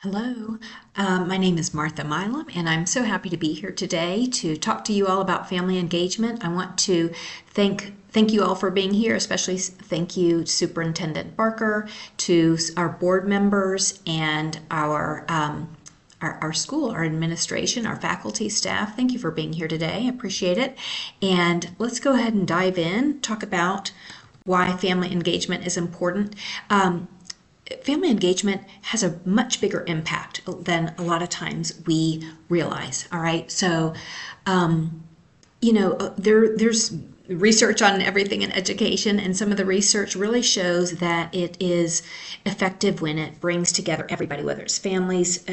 Hello, my name is Martha Milam, and I'm so happy to be here today to talk to you all about family engagement. I want to thank you all for being here, especially thank you Superintendent Barker, to our board members, and our school, our administration, our faculty, staff. Thank you for being here today. I appreciate it. And let's go ahead and dive in, talk about why family engagement is important. Family engagement has a much bigger impact than a lot of times we realize. All right, so there's research on everything in education, and some of the research really shows that it is effective when it brings together everybody, whether it's families,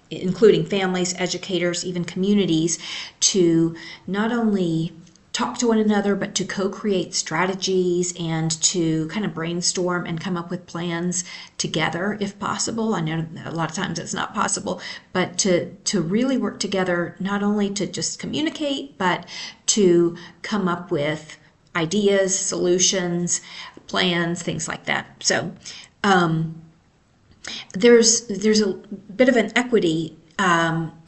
including families, educators, even communities, to not only talk to one another, but to co-create strategies and to kind of brainstorm and come up with plans together if possible. I know a lot of times it's not possible, but to really work together, not only to just communicate, but to come up with ideas, solutions, plans, things like that. So there's a bit of an equity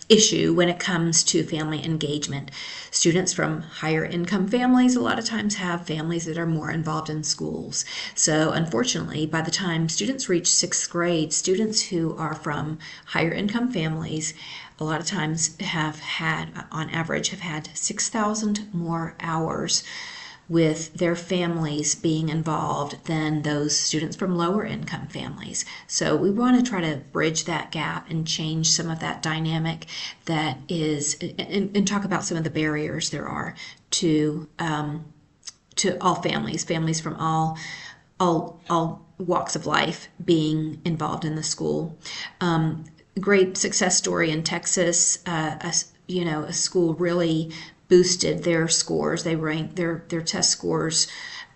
issue when it comes to family engagement. Students from higher income families a lot of times have families that are more involved in schools. So unfortunately, by the time students reach sixth grade, students who are from higher income families a lot of times have had, on average, have had 6,000 more hours with their families being involved than those students from lower income families. So we want to try to bridge that gap and change some of that dynamic that is, and talk about some of the barriers there are to all families from all walks of life being involved in the school. Great success story in Texas. A school really boosted their scores. They ranked their test scores,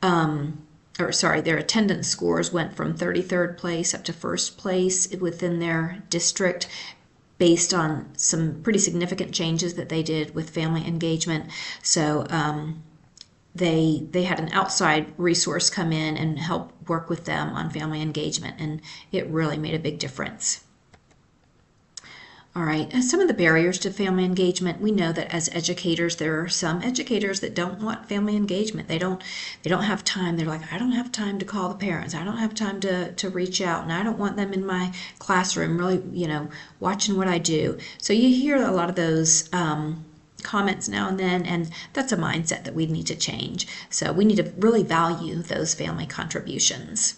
their attendance scores went from 33rd place up to first place within their district, based on some pretty significant changes that they did with family engagement. So they had an outside resource come in and help work with them on family engagement, and it really made a big difference. All right, some of the barriers to family engagement. We know that as educators, there are some educators that don't want family engagement. They don't have time. They're like, I don't have time to call the parents. I don't have time to reach out, and I don't want them in my classroom really, watching what I do. So you hear a lot of those comments now and then, and that's a mindset that we need to change. So we need to really value those family contributions.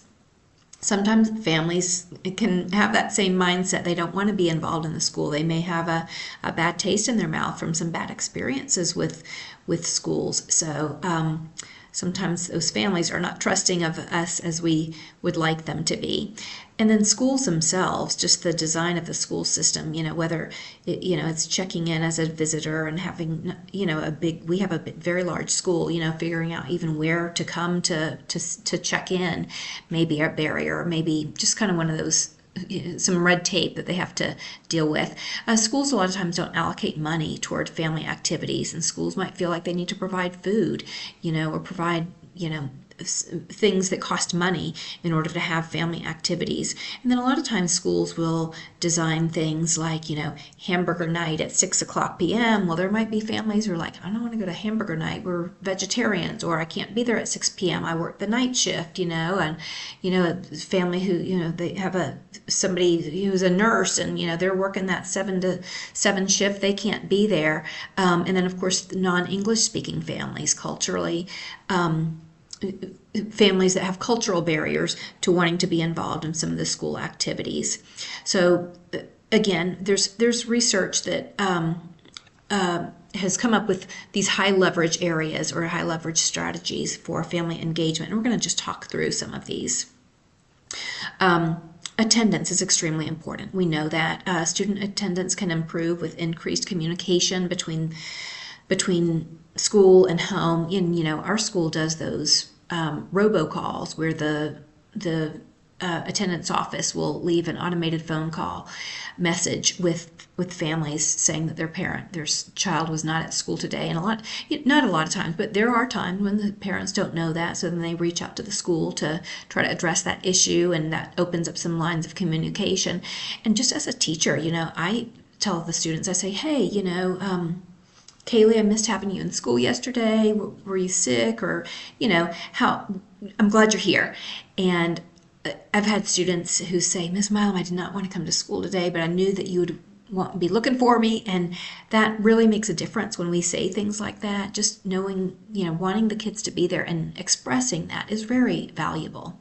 Sometimes families can have that same mindset. They don't want to be involved in the school. They may have a bad taste in their mouth from some bad experiences with schools. So sometimes those families are not trusting of us as we would like them to be. And then schools themselves, just the design of the school system, whether it's checking in as a visitor and having, we have a very large school, figuring out even where to come to check in, maybe a barrier, maybe just kind of one of those, some red tape that they have to deal with. Schools a lot of times don't allocate money toward family activities, and schools might feel like they need to provide food, or provide, things that cost money in order to have family activities. And then a lot of times schools will design things like, hamburger night at 6:00 p.m. Well, there might be families who are like, I don't want to go to hamburger night. We're vegetarians, or I can't be there at 6 p.m. I work the night shift, and, a family who, they have somebody who's a nurse, and, they're working that 7 to 7 shift. They can't be there. And then, of course, the non-English speaking families culturally, families that have cultural barriers to wanting to be involved in some of the school activities. So again, there's research that has come up with these high leverage areas or high leverage strategies for family engagement, and we're going to just talk through some of these. Attendance is extremely important. We know that student attendance can improve with increased communication between school and home. And our school does those robocalls where the attendance office will leave an automated phone call message with families saying that their child was not at school today. And not a lot of times, but there are times when the parents don't know that, so then they reach out to the school to try to address that issue, and that opens up some lines of communication. And just as a teacher, I tell the students, I say, hey, Kaylee, I missed having you in school yesterday. Were you sick? Or, how I'm glad you're here. And I've had students who say, Miss Milam, I did not want to come to school today, but I knew that you would be looking for me. And that really makes a difference when we say things like that. Just knowing, wanting the kids to be there and expressing that is very valuable.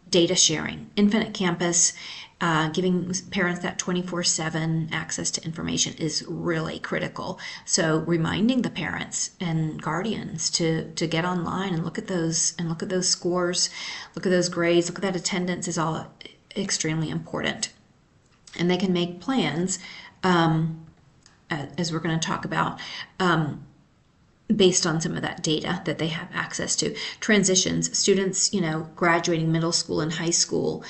Data sharing, Infinite Campus, giving parents that 24/7 access to information is really critical. So reminding the parents and guardians to get online and look at those scores, look at those grades, look at that attendance is all extremely important. And they can make plans, as we're going to talk about, based on some of that data that they have access to. Transitions, students, graduating middle school and high school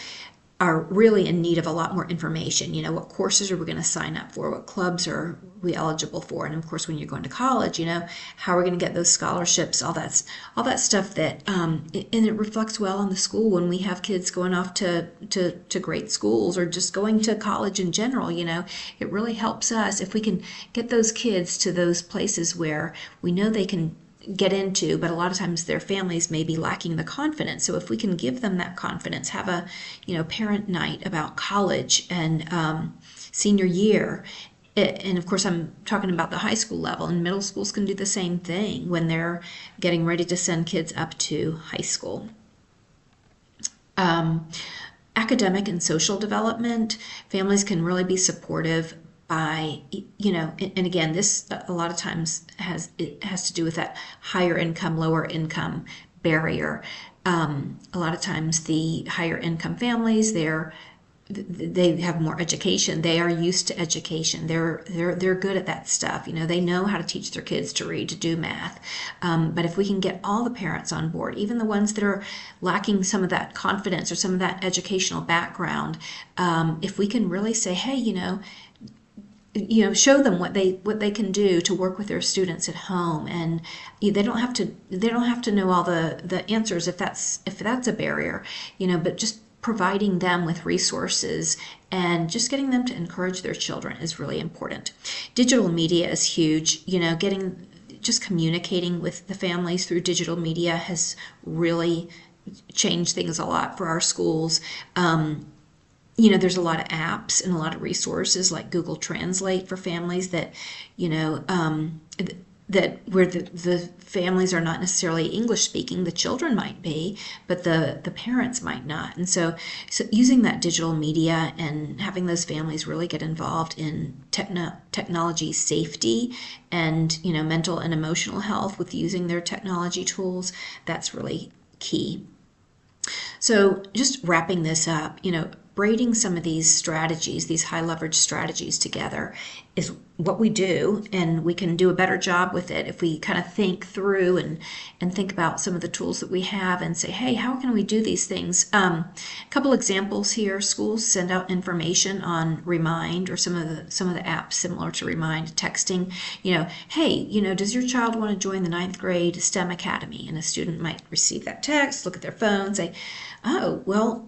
are really in need of a lot more information. What courses are we going to sign up for? What clubs are we eligible for? And of course, when you're going to college, how are we going to get those scholarships? All that stuff that, and it reflects well on the school when we have kids going off to great schools or just going to college in general. It really helps us if we can get those kids to those places where we know they can get into, but a lot of times their families may be lacking the confidence. So if we can give them that confidence, have a parent night about college and senior year, and of course I'm talking about the high school level, and middle schools can do the same thing when they're getting ready to send kids up to high school. Academic and social development, families can really be supportive by, and again, this a lot of times has to do with that higher income, lower income barrier. A lot of times the higher income families, they have more education. They are used to education. They're good at that stuff. They know how to teach their kids to read, to do math. But if we can get all the parents on board, even the ones that are lacking some of that confidence or some of that educational background, if we can really say, hey, show them what they can do to work with their students at home, and they don't have to know all the answers if that's a barrier, but just providing them with resources and just getting them to encourage their children is really important. Digital media is huge. Just communicating with the families through digital media has really changed things a lot for our schools. There's a lot of apps and a lot of resources like Google Translate for families that, that where the families are not necessarily English speaking, the children might be, but the parents might not. And so using that digital media and having those families really get involved in technology safety and, mental and emotional health with using their technology tools, that's really key. So just wrapping this up, braiding some of these strategies, these high leverage strategies together is what we do, and we can do a better job with it if we kind of think through and think about some of the tools that we have and say, hey, how can we do these things? A couple examples here. Schools send out information on Remind or some of the apps similar to Remind, texting, hey, does your child want to join the 9th grade STEM Academy? And a student might receive that text, look at their phone, say, oh, well,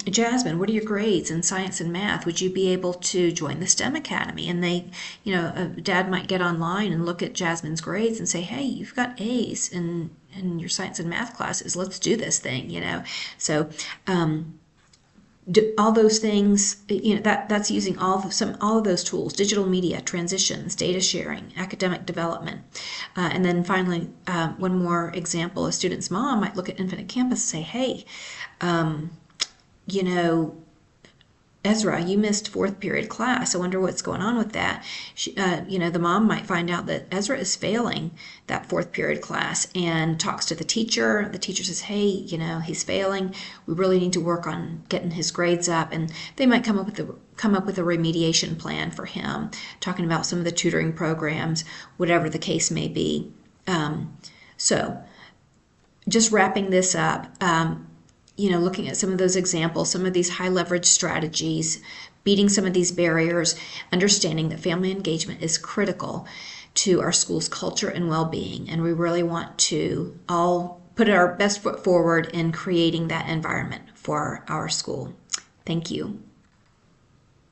Jasmine, what are your grades in science and math? Would you be able to join the STEM Academy? And they, dad might get online and look at Jasmine's grades and say, hey, you've got A's in your science and math classes. Let's do this thing, So all those things, that's using all of those tools: digital media, transitions, data sharing, academic development. And then finally, one more example: a student's mom might look at Infinite Campus and say, hey, Ezra, you missed 4th period class. I wonder what's going on with that. The mom might find out that Ezra is failing that 4th period class and talks to the teacher. The teacher says, hey, he's failing. We really need to work on getting his grades up. And they might come up with a remediation plan for him, talking about some of the tutoring programs, whatever the case may be. So just wrapping this up, looking at some of those examples, some of these high leverage strategies, beating some of these barriers, understanding that family engagement is critical to our school's culture and well-being. And we really want to all put our best foot forward in creating that environment for our school. Thank you.